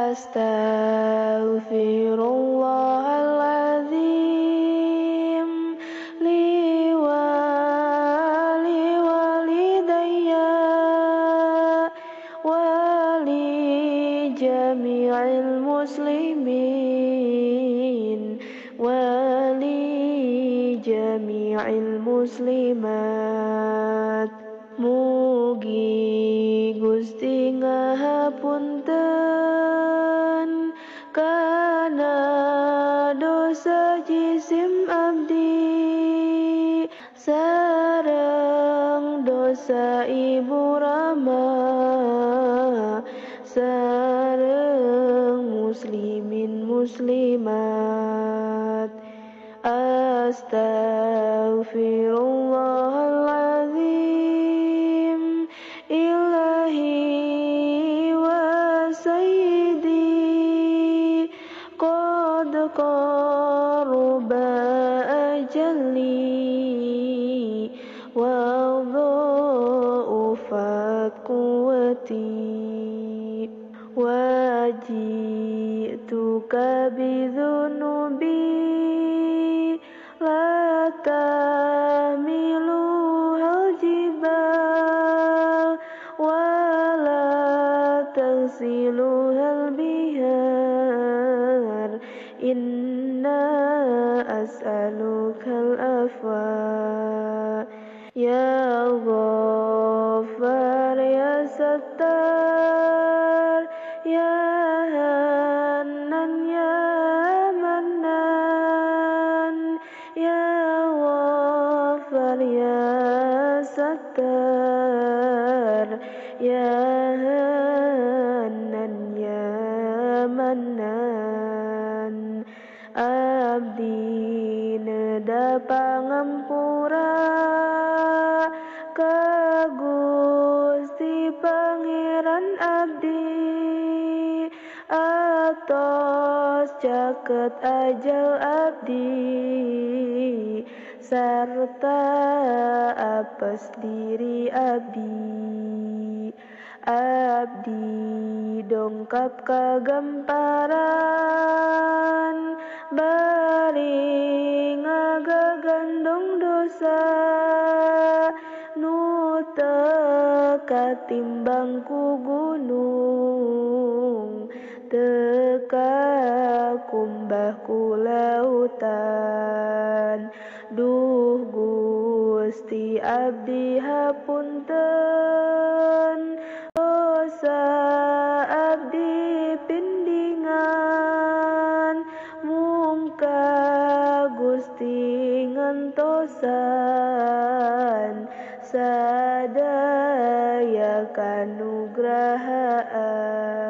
Astaghfirullahaladzim liwalidayya wali jami'il muslimin wali jami'il muslimat. Mugi Gusti ngahapunten kana dosa jisim abdi sareng dosa ibu Rama sareng muslimin muslimat. Astaghfirullahaladzim ilahi wa sayyidi qad qaruba ajalli wa dha'ufat quwwati wa ji'tuka bidhunubi la tahmiluhal jibal wa la tansiluhal bihar inna as'alukal afwa ya Ghaffar ya Sattar ya Hannan ya Mannan ya Ghaffar ya Sattar ya Hannan ya Mannan. Abdi neda pangampura ka Gusti Pangeran abdi atos caket ajal abdi sarta apes diri abdi. Abdi dongkap kagamparan bari ngagagandong dosa nu teu katimbang ku gunung teu kakumbah ku lautan. Duh Gusti abdi hapunten dosa abdi pindingan mungka Gusti ngantosan sadaya kanugrahaan.